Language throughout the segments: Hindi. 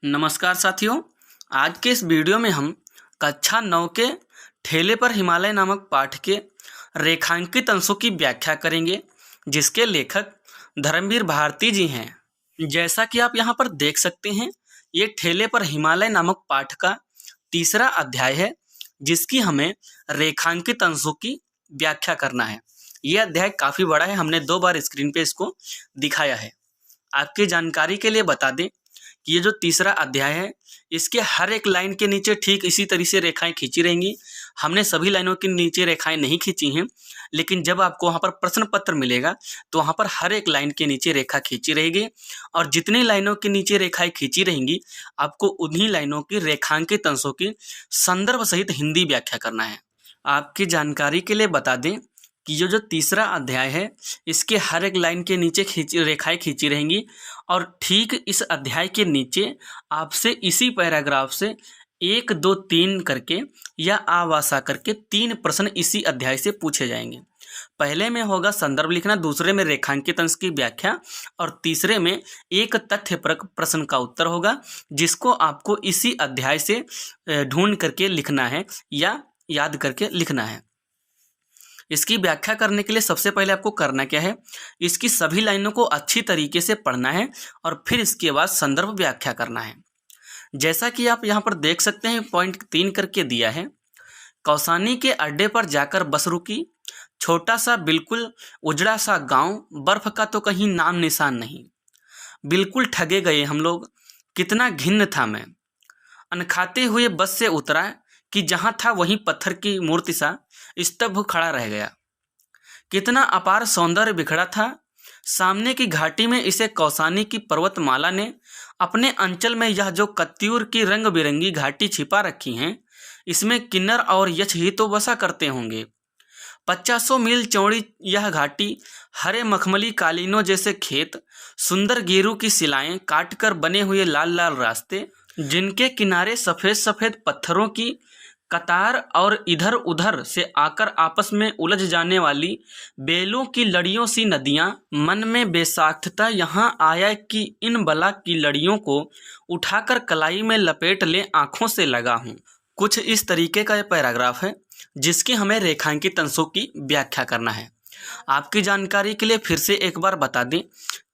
नमस्कार साथियों। आज के इस वीडियो में हम कक्षा 9 के ठेले पर हिमालय नामक पाठ के रेखांकित अंशों की व्याख्या करेंगे, जिसके लेखक धर्मवीर भारती जी हैं। जैसा कि आप यहाँ पर देख सकते हैं, ये ठेले पर हिमालय नामक पाठ का तीसरा अध्याय है, जिसकी हमें रेखांकित अंशों की व्याख्या करना है। ये अध्याय काफ़ी बड़ा है, हमने 2 बार स्क्रीन पे इसको दिखाया है। आपकी जानकारी के लिए बता दें कि ये जो तीसरा अध्याय है, इसके हर एक लाइन के नीचे ठीक इसी तरह से रेखाएं खींची रहेंगी। हमने सभी लाइनों के नीचे रेखाएं नहीं खींची हैं, लेकिन जब आपको वहाँ पर प्रश्न पत्र मिलेगा तो वहाँ पर हर एक लाइन के नीचे रेखा खींची रहेगी, और जितनी लाइनों के नीचे रेखाएं खींची रहेंगी, आपको उन्हीं लाइनों की रेखांकित अंशों की संदर्भ सहित हिंदी व्याख्या करना है। आपकी जानकारी के लिए बता दें कि ये जो तीसरा अध्याय है, इसके हर एक लाइन के नीचे रेखाएं खींची रहेंगी, और ठीक इस अध्याय के नीचे आपसे इसी पैराग्राफ से 1, 2, 3 करके या आवासा करके 3 प्रश्न इसी अध्याय से पूछे जाएंगे। पहले में होगा संदर्भ लिखना, दूसरे में रेखांकित अंश की व्याख्या, और तीसरे में एक तथ्यपरक प्रश्न का उत्तर होगा, जिसको आपको इसी अध्याय से ढूंढ करके लिखना है या याद करके लिखना है। इसकी व्याख्या करने के लिए सबसे पहले आपको करना क्या है, इसकी सभी लाइनों को अच्छी तरीके से पढ़ना है और फिर इसके बाद संदर्भ व्याख्या करना है। जैसा कि आप यहाँ पर देख सकते हैं, पॉइंट 3 करके दिया है। कौसानी के अड्डे पर जाकर बस रुकी, छोटा सा बिल्कुल उजड़ा सा गांव, बर्फ का तो कहीं नाम निशान नहीं। बिल्कुल ठगे गए हम लोग, कितना घिन्न था मैं। अनखाते हुए बस से उतरा कि जहाँ था वहीं पत्थर की मूर्ति सा स्तब्ध खड़ा रह गया। कितना अपार सौंदर्य बिखरा था सामने की घाटी में। इसे कौसानी की पर्वतमाला ने अपने अंचल में यह जो कत्यूर की रंग बिरंगी घाटी छिपा रखी हैं, इसमें किन्नर और यक्ष ही तो बसा करते होंगे। 50 मील चौड़ी यह घाटी, हरे मखमली कालीनों जैसे खेत, सुंदर गेरू की सिलाएं काटकर बने हुए लाल लाल रास्ते, जिनके किनारे सफ़ेद सफ़ेद पत्थरों की कतार, और इधर उधर से आकर आपस में उलझ जाने वाली बेलों की लड़ियों सी नदियां। मन में बेसाख्ता यहाँ आया कि इन बला की लड़ियों को उठाकर कलाई में लपेट ले आंखों से लगा हूँ। कुछ इस तरीके का यह पैराग्राफ है, जिसकी हमें रेखांकित अंशों की व्याख्या करना है। आपकी जानकारी के लिए फिर से एक बार बता दें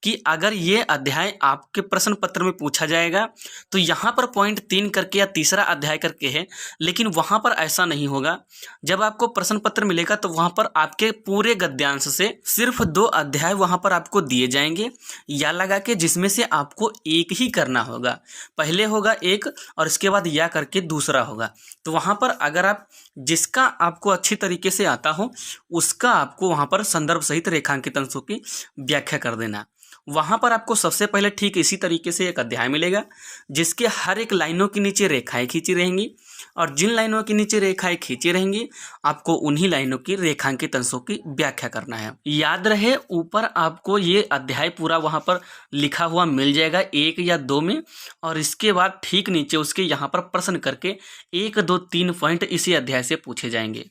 कि अगर ये अध्याय आपके प्रश्न पत्र में पूछा जाएगा तो यहाँ पर पॉइंट 3 करके या तीसरा अध्याय करके है, लेकिन वहाँ पर ऐसा नहीं होगा। जब आपको प्रश्न पत्र मिलेगा तो वहाँ पर आपके पूरे गद्यांश से सिर्फ 2 अध्याय वहाँ पर आपको दिए जाएंगे, या लगा के, जिसमें से आपको एक ही करना होगा। पहले होगा एक और इसके बाद या करके दूसरा होगा। तो वहाँ पर अगर आप जिसका आपको अच्छी तरीके से आता हो, उसका आपको वहाँ पर संदर्भ सहित रेखांकित अंशों की व्याख्या कर देना। वहाँ पर आपको सबसे पहले ठीक इसी तरीके से एक अध्याय मिलेगा, जिसके हर एक लाइनों के नीचे रेखाएं खींची रहेंगी, और जिन लाइनों के नीचे रेखाएं खींची रहेंगी, आपको उन्हीं लाइनों की रेखांकित अंशों की व्याख्या करना है। याद रहे, ऊपर आपको ये अध्याय पूरा वहाँ पर लिखा हुआ मिल जाएगा 1 या 2 में, और इसके बाद ठीक नीचे उसके यहाँ पर प्रश्न करके 1, 2, 3 पॉइंट इसी अध्याय से पूछे जाएंगे।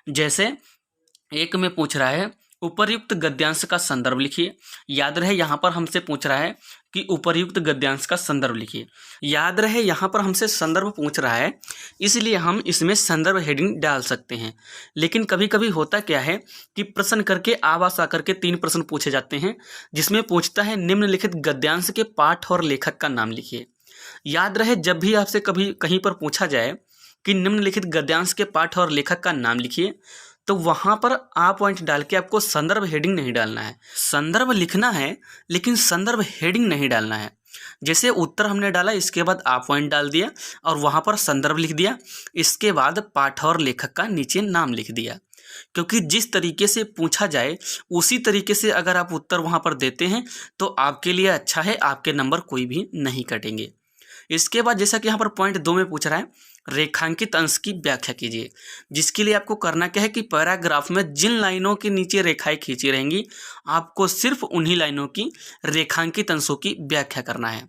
जैसे 1 में पूछ रहा है उपर्युक्त गद्यांश का संदर्भ लिखिए। याद रहे, यहाँ पर हमसे पूछ रहा है कि उपर्युक्त गद्यांश का संदर्भ लिखिए। याद रहे, यहाँ पर हमसे संदर्भ पूछ रहा है, इसलिए हम इसमें संदर्भ हेडिंग डाल सकते हैं। लेकिन कभी कभी होता क्या है कि प्रश्न करके आवासा करके 3 प्रश्न पूछे जाते हैं, जिसमें पूछता है निम्नलिखित गद्यांश के पाठ और लेखक का नाम लिखिए। याद रहे, जब भी आपसे कभी कहीं पर पूछा जाए कि निम्नलिखित गद्यांश के पाठ और लेखक का नाम लिखिए, तो वहाँ पर आ पॉइंट डाल के आपको संदर्भ हेडिंग नहीं डालना है। संदर्भ लिखना है, लेकिन संदर्भ हेडिंग नहीं डालना है। जैसे उत्तर हमने डाला, इसके बाद आ पॉइंट डाल दिया और वहाँ पर संदर्भ लिख दिया, इसके बाद पाठ और लेखक का नीचे नाम लिख दिया। क्योंकि जिस तरीके से पूछा जाए उसी तरीके से अगर आप उत्तर वहाँ पर देते हैं तो आपके लिए अच्छा है, आपके नंबर कोई भी नहीं कटेंगे। इसके बाद जैसा कि यहाँ पर पॉइंट 2 में पूछ रहा है, रेखांकित अंश की व्याख्या कीजिए, जिसके लिए आपको करना क्या है कि पैराग्राफ में जिन लाइनों के नीचे रेखाएं खींची रहेंगी, आपको सिर्फ उन्हीं लाइनों की रेखांकित अंशों की व्याख्या करना है।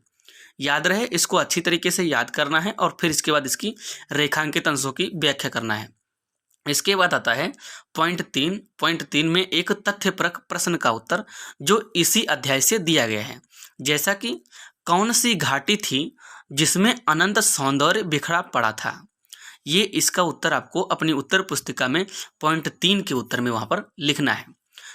याद रहे, इसको अच्छी तरीके से याद करना है और फिर इसके बाद इसकी रेखांकित अंशों की व्याख्या करना है। इसके बाद आता है पॉइंट 3। पॉइंट 3 में एक तथ्यपरक प्रश्न का उत्तर, जो इसी अध्याय से दिया गया है। जैसा कि कौन सी घाटी थी जिसमें अनंत सौंदर्य बिखरा पड़ा था। ये इसका उत्तर आपको अपनी उत्तर पुस्तिका में पॉइंट 3 के उत्तर में वहाँ पर लिखना है।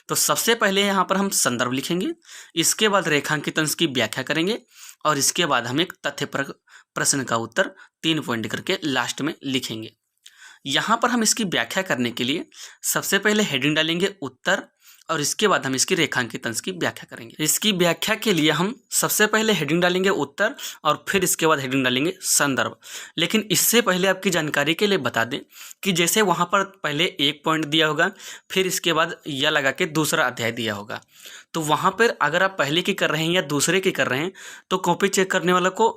तो सबसे पहले यहाँ पर हम संदर्भ लिखेंगे, इसके बाद रेखांकित अंश की व्याख्या करेंगे और इसके बाद हम एक तथ्यपरक प्रश्न का उत्तर 3 पॉइंट करके लास्ट में लिखेंगे। यहाँ पर हम इसकी व्याख्या करने के लिए सबसे पहले हेडिंग डालेंगे उत्तर और इसके बाद हम इसकी रेखांकित अंश की व्याख्या करेंगे। इसकी व्याख्या के लिए हम सबसे पहले हेडिंग डालेंगे उत्तर और फिर इसके बाद हेडिंग डालेंगे संदर्भ। लेकिन इससे पहले आपकी जानकारी के लिए बता दें कि जैसे वहाँ पर पहले एक पॉइंट दिया होगा, फिर इसके बाद या लगा के दूसरा अध्याय दिया होगा, तो वहाँ पर अगर आप पहले की कर रहे हैं या दूसरे की कर रहे हैं तो कॉपी चेक करने वाला को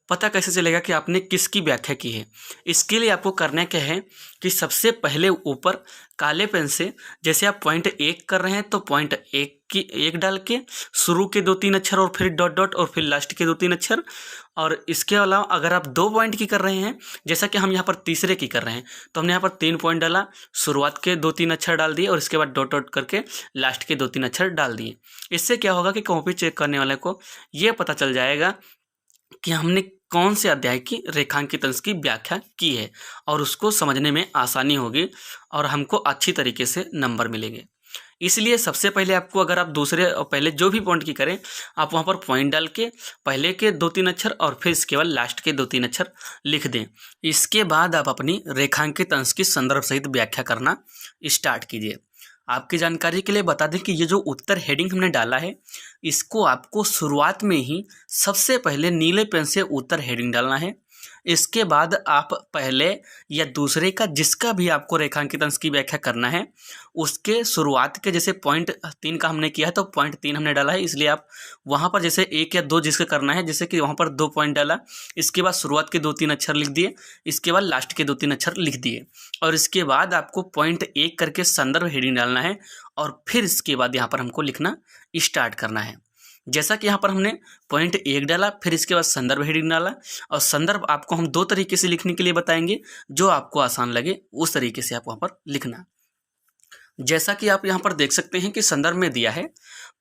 पता कैसे चलेगा कि आपने किसकी व्याख्या की है। इसके लिए आपको करना क्या है कि सबसे पहले ऊपर काले पेन से जैसे आप पॉइंट 1 कर रहे हैं तो पॉइंट 1 की 1 डाल के शुरू के 2-3 अक्षर और फिर डॉट डॉट और फिर लास्ट के 2-3 अक्षर, और इसके अलावा अगर आप 2 पॉइंट की कर रहे हैं जैसा कि हम यहाँ पर तीसरे की कर रहे हैं तो हमने यहाँ पर 3 पॉइंट डाला, शुरुआत के 2-3 अक्षर डाल दिए और इसके बाद डॉट डॉट करके लास्ट के 2-3 अक्षर डाल दिए। इससे क्या होगा कि कॉपी चेक करने वाले को ये पता चल जाएगा कि हमने कौन से अध्याय की रेखांकित अंश की व्याख्या की है और उसको समझने में आसानी होगी और हमको अच्छी तरीके से नंबर मिलेंगे। इसलिए सबसे पहले आपको, अगर आप दूसरे और पहले जो भी पॉइंट की करें, आप वहाँ पर पॉइंट डाल के पहले के 2-3 अक्षर और फिर इसके बाद लास्ट के 2-3 अक्षर लिख दें। इसके बाद आप अपनी रेखांकित अंश की संदर्भ सहित व्याख्या करना स्टार्ट कीजिए। आपकी जानकारी के लिए बता दें कि ये जो उत्तर हेडिंग हमने डाला है, इसको आपको शुरुआत में ही सबसे पहले नीले पेन से उत्तर हेडिंग डालना है। इसके बाद आप पहले या दूसरे का जिसका भी आपको रेखांकित अंश की व्याख्या करना है उसके शुरुआत के, जैसे पॉइंट 3 का हमने किया है तो पॉइंट 3 हमने डाला है, इसलिए आप वहाँ पर जैसे 1 या 2 जिसका करना है, जैसे कि वहाँ पर 2 पॉइंट डाला, इसके बाद शुरुआत के 2-3 अक्षर लिख दिए, इसके बाद लास्ट के 2-3 अक्षर लिख दिए और इसके बाद आपको पॉइंट 1 करके संदर्भ हेडिंग डालना है और फिर इसके बाद यहाँ पर हमको लिखना स्टार्ट करना है। जैसा कि यहाँ पर हमने पॉइंट 1 डाला, फिर इसके बाद संदर्भ हेडिंग डाला और संदर्भ आपको हम 2 तरीके से लिखने के लिए बताएंगे, जो आपको आसान लगे उस तरीके से आप वहाँ पर लिखना। जैसा कि आप यहाँ पर देख सकते हैं कि संदर्भ में दिया है,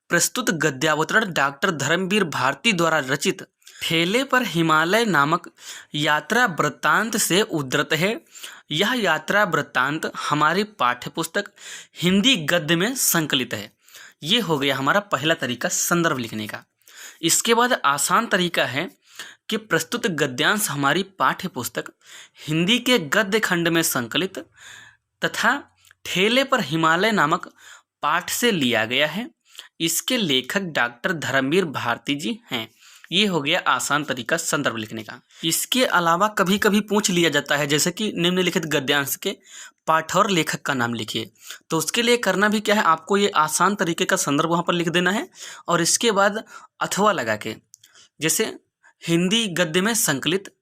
प्रस्तुत गद्यावतरण डॉक्टर धर्मवीर भारती द्वारा रचित ठेले पर हिमालय नामक यात्रा वृत्तांत से उद्धृत है। यह यात्रा वृत्तांत हमारी पाठ्यपुस्तक हिंदी गद्य में संकलित है। ये हो गया हमारा पहला तरीका संदर्भ लिखने का। इसके बाद आसान तरीका है कि प्रस्तुत गद्यांश हमारी पाठ्यपुस्तक हिंदी के गद्य खंड में संकलित तथा ठेले पर हिमालय नामक पाठ से लिया गया है। इसके लेखक डॉक्टर धर्मवीर भारती जी हैं। ये हो गया आसान तरीका संदर्भ लिखने का। इसके अलावा कभी कभी पूछ लिया जाता है जैसे कि निम्नलिखित गद्यांश के पाठ और लेखक का नाम लिखिए, तो उसके लिए करना भी क्या है, आपको ये आसान तरीके का संदर्भ वहाँ पर लिख देना है और इसके बाद अथवा लगा के, जैसे हिंदी गद्य में संकलित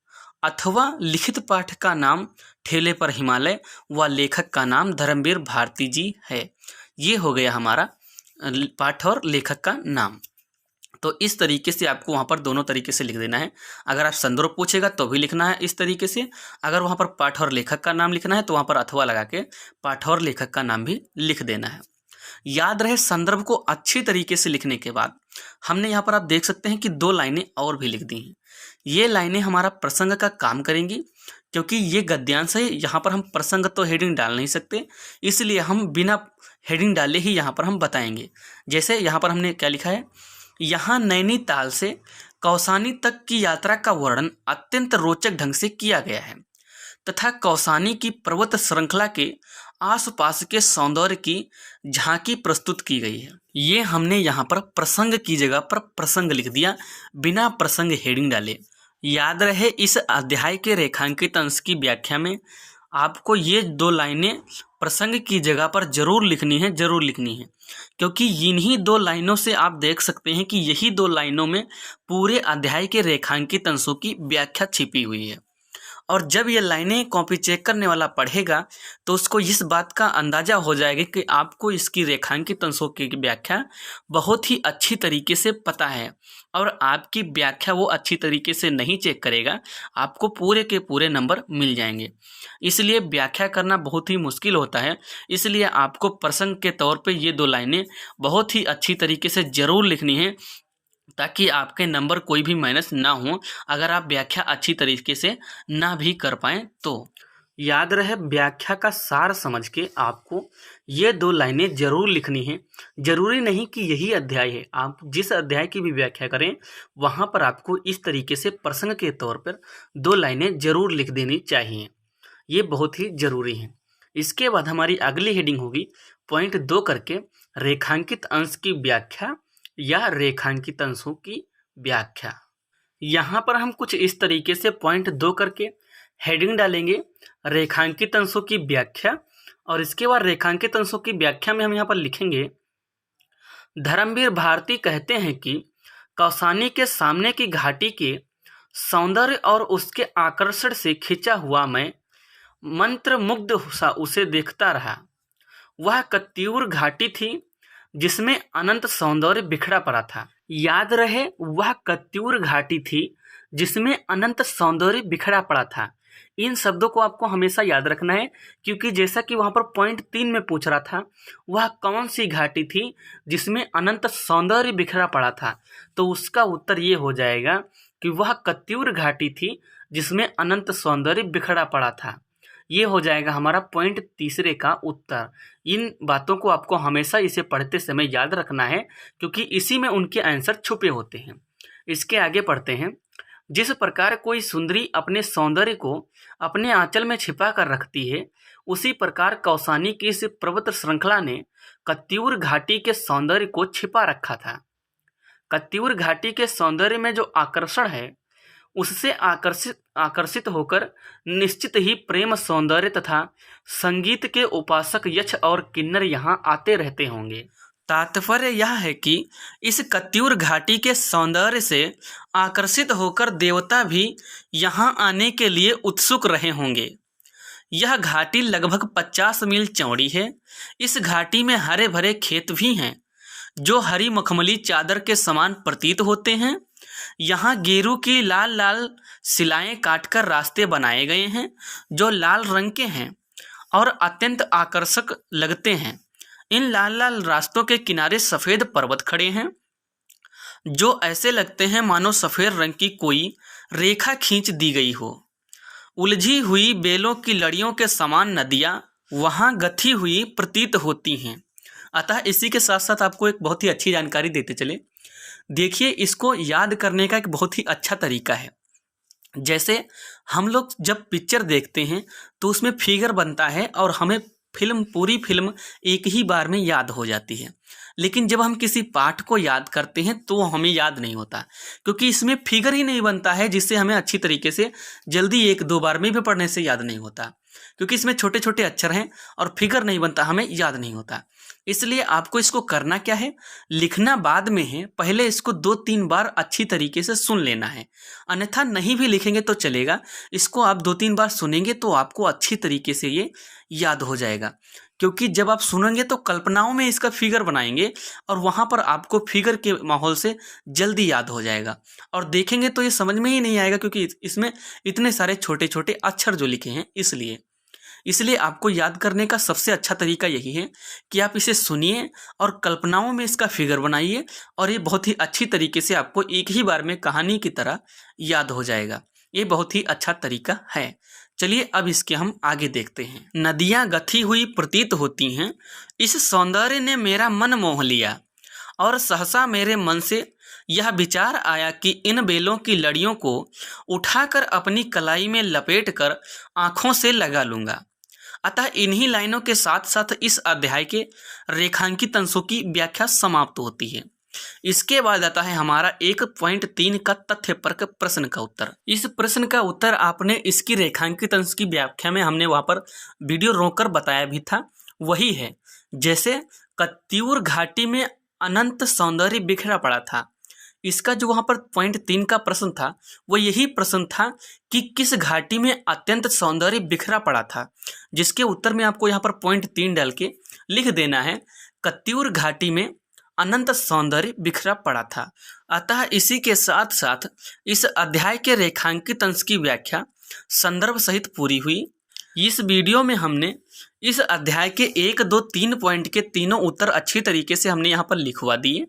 अथवा लिखित पाठ का नाम ठेले पर हिमालय व लेखक का नाम धर्मवीर भारती जी है। ये हो गया हमारा पाठ और लेखक का नाम। तो इस तरीके से आपको वहाँ पर दोनों तरीके से लिख देना है। अगर आप संदर्भ पूछेगा तो भी लिखना है इस तरीके से, अगर वहाँ पर पाठ और लेखक का नाम लिखना है तो वहाँ पर अथवा लगा के पाठ और लेखक का नाम भी लिख देना है। याद रहे, संदर्भ को अच्छी तरीके से लिखने के बाद हमने यहाँ पर आप देख सकते हैं कि 2 लाइनें और भी लिख दी हैं। ये लाइनें हमारा प्रसंग का काम करेंगी, क्योंकि ये गद्यांश है, यहाँ पर हम प्रसंग तो हेडिंग डाल नहीं सकते, इसलिए हम बिना हेडिंग डाले ही यहाँ पर हम बताएंगे। जैसे यहाँ पर हमने क्या लिखा है, यहाँ नैनीताल से कौसानी तक की यात्रा का वर्णन अत्यंत रोचक ढंग से किया गया है तथा कौसानी की पर्वत श्रृंखला के आसपास के सौंदर्य की झांकी प्रस्तुत की गई है। ये हमने यहाँ पर प्रसंग की जगह पर प्रसंग लिख दिया, बिना प्रसंग हेडिंग डाले। याद रहे, इस अध्याय के रेखांकित अंश की व्याख्या में आपको ये 2 लाइनें प्रसंग की जगह पर जरूर लिखनी है, क्योंकि इन्हीं 2 लाइनों से आप देख सकते हैं कि यही 2 लाइनों में पूरे अध्याय के रेखांकित अंशों की व्याख्या छिपी हुई है। और जब ये लाइनें कॉपी चेक करने वाला पढ़ेगा तो उसको इस बात का अंदाजा हो जाएगा कि आपको इसकी रेखांकित अंशों की व्याख्या बहुत ही अच्छी तरीके से पता है, और आपकी व्याख्या वो अच्छी तरीके से नहीं चेक करेगा, आपको पूरे के पूरे नंबर मिल जाएंगे। इसलिए व्याख्या करना बहुत ही मुश्किल होता है, इसलिए आपको प्रसंग के तौर पे ये 2 लाइनें बहुत ही अच्छी तरीके से ज़रूर लिखनी है, ताकि आपके नंबर कोई भी माइनस ना हो अगर आप व्याख्या अच्छी तरीके से ना भी कर पाएँ तो। याद रहे, व्याख्या का सार समझ के आपको ये 2 लाइनें जरूर लिखनी है। जरूरी नहीं कि यही अध्याय है, आप जिस अध्याय की भी व्याख्या करें वहाँ पर आपको इस तरीके से प्रसंग के तौर पर 2 लाइनें जरूर लिख देनी चाहिए। ये बहुत ही जरूरी है। इसके बाद हमारी अगली हेडिंग होगी पॉइंट 2 करके रेखांकित अंश की व्याख्या या रेखांकित अंशों की व्याख्या। यहाँ पर हम कुछ इस तरीके से पॉइंट 2 करके हेडिंग डालेंगे रेखांकित अंशों की व्याख्या, और इसके बाद रेखांकित अंशों की व्याख्या में हम यहाँ पर लिखेंगे, धर्मवीर भारती कहते हैं कि कौसानी के सामने की घाटी के सौंदर्य और उसके आकर्षण से खिंचा हुआ मैं मंत्रमुग्ध सा उसे देखता रहा। वह कत्यूर घाटी थी जिसमें अनंत सौंदर्य बिखरा पड़ा था। याद रहे, वह कत्यूर घाटी थी जिसमें अनंत सौंदर्य बिखरा पड़ा था। इन शब्दों को आपको हमेशा याद रखना है, क्योंकि जैसा कि वहां पर पॉइंट 3 में पूछ रहा था, वह कौन सी घाटी थी जिसमें अनंत सौंदर्य बिखरा पड़ा था, तो उसका उत्तर ये हो जाएगा कि वह कत्यूर घाटी थी जिसमें अनंत सौंदर्य बिखरा पड़ा था। ये हो जाएगा हमारा पॉइंट 3 का उत्तर। इन बातों को आपको हमेशा इसे पढ़ते समय याद रखना है, क्योंकि इसी में उनके आंसर छुपे होते हैं। इसके आगे पढ़ते हैं, जिस प्रकार कोई सुंदरी अपने सौंदर्य को अपने आंचल में छिपा कर रखती है, उसी प्रकार कौसानी की इस पर्वत श्रृंखला ने कत्यूर घाटी के सौंदर्य को छिपा रखा था। कत्यूर घाटी के सौंदर्य में जो आकर्षण है, उससे आकर्षित होकर निश्चित ही प्रेम, सौंदर्य तथा संगीत के उपासक यक्ष और किन्नर यहाँ आते रहते होंगे। तात्पर्य यह है कि इस कत्यूर घाटी के सौंदर्य से आकर्षित होकर देवता भी यहाँ आने के लिए उत्सुक रहे होंगे। यह घाटी लगभग 50 मील चौड़ी है। इस घाटी में हरे भरे खेत भी हैं जो हरी मखमली चादर के समान प्रतीत होते हैं। यहाँ गेरू की लाल लाल सिलाएं काटकर रास्ते बनाए गए हैं जो लाल रंग के हैं और अत्यंत आकर्षक लगते हैं। इन लाल लाल रास्तों के किनारे सफ़ेद पर्वत खड़े हैं जो ऐसे लगते हैं मानो सफ़ेद रंग की कोई रेखा खींच दी गई हो। उलझी हुई बेलों की लड़ियों के समान नदियाँ वहाँ गथी हुई प्रतीत होती हैं। अतः इसी के साथ साथ आपको एक बहुत ही अच्छी जानकारी देते चले। देखिए, इसको याद करने का एक बहुत ही अच्छा तरीका है। जैसे हम लोग जब पिक्चर देखते हैं तो उसमें फिगर बनता है और हमें पूरी फिल्म एक ही बार में याद हो जाती है, लेकिन जब हम किसी पाठ को याद करते हैं तो हमें याद नहीं होता, क्योंकि इसमें फिगर ही नहीं बनता है जिससे हमें अच्छी तरीके से जल्दी 1-2 बार में भी पढ़ने से याद नहीं होता, क्योंकि इसमें छोटे छोटे अक्षर हैं और फिगर नहीं बनता, हमें याद नहीं होता। इसलिए आपको इसको करना क्या है, लिखना बाद में है, पहले इसको 2-3 बार अच्छी तरीके से सुन लेना है। अन्यथा नहीं भी लिखेंगे तो चलेगा, इसको आप 2-3 बार सुनेंगे तो आपको अच्छी तरीके से ये याद हो जाएगा। क्योंकि जब आप सुनेंगे तो कल्पनाओं में इसका फिगर बनाएंगे और वहाँ पर आपको फिगर के माहौल से जल्दी याद हो जाएगा, और देखेंगे तो ये समझ में ही नहीं आएगा, क्योंकि इसमें इतने सारे छोटे छोटे अक्षर जो लिखे हैं। इसलिए आपको याद करने का सबसे अच्छा तरीका यही है कि आप इसे सुनिए और कल्पनाओं में इसका फिगर बनाइए, और ये बहुत ही अच्छी तरीके से आपको एक ही बार में कहानी की तरह याद हो जाएगा। ये बहुत ही अच्छा तरीका है। चलिए अब इसके हम आगे देखते हैं। नदियाँ गथी हुई प्रतीत होती हैं, इस सौंदर्य ने मेरा मन मोह लिया और सहसा मेरे मन से यह विचार आया कि इन बेलों की लड़ियों को उठाकर अपनी कलाई में लपेटकर आँखों से लगा लूँगा। अतः इन्हीं लाइनों के साथ साथ इस अध्याय के रेखांकित अंशों की व्याख्या समाप्त होती है। इसके बाद आता है हमारा 1.3 का तथ्यपरक प्रश्न का उत्तर। इस प्रश्न का उत्तर आपने इसकी रेखांकित अंश की व्याख्या में हमने वहाँ पर वीडियो रोककर बताया भी था, वही है। जैसे कत्यूर घाटी में अनंत सौंदर्य बिखरा पड़ा था, इसका जो वहाँ पर 0.3 का प्रश्न था वो यही प्रश्न था कि किस घाटी में अत्यंत सौंदर्य बिखरा पड़ा था, जिसके उत्तर में आपको यहाँ पर 0.3 डाल के लिख देना है कत्यूर घाटी में अनंत सौंदर्य बिखरा पड़ा था। अतः इसी के साथ साथ इस अध्याय के रेखांकित अंश की व्याख्या संदर्भ सहित पूरी हुई। इस वीडियो में हमने इस अध्याय के 1, 2, 3 पॉइंट के तीनों उत्तर अच्छी तरीके से हमने यहाँ पर लिखवा दिए।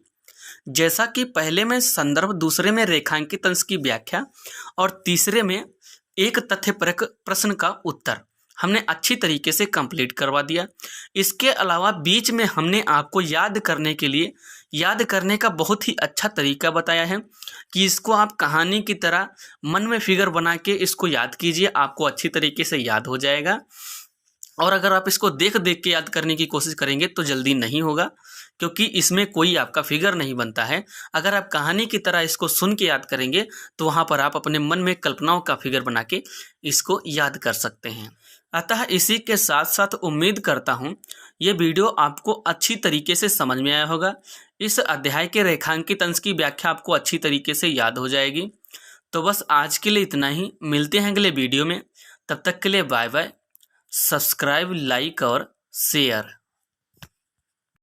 जैसा कि पहले में संदर्भ, दूसरे में रेखांकित अंश की व्याख्या और तीसरे में एक तथ्यपरक प्रश्न का उत्तर हमने अच्छी तरीके से कंप्लीट करवा दिया। इसके अलावा बीच में हमने आपको याद करने के लिए याद करने का बहुत ही अच्छा तरीका बताया है कि इसको आप कहानी की तरह मन में फिगर बना के इसको याद कीजिए, आपको अच्छी तरीके से याद हो जाएगा। और अगर आप इसको देख देख के याद करने की कोशिश करेंगे तो जल्दी नहीं होगा, क्योंकि इसमें कोई आपका फिगर नहीं बनता है। अगर आप कहानी की तरह इसको सुन के याद करेंगे तो वहाँ पर आप अपने मन में कल्पनाओं का फिगर बना के इसको याद कर सकते हैं। अतः इसी के साथ साथ उम्मीद करता हूँ ये वीडियो आपको अच्छी तरीके से समझ में आया होगा। इस अध्याय के रेखांकित अंश की व्याख्या आपको अच्छी तरीके से याद हो जाएगी। तो बस आज के लिए इतना ही, मिलते हैं अगले वीडियो में। तब तक के लिए बाय बाय। सब्सक्राइब, लाइक और शेयर।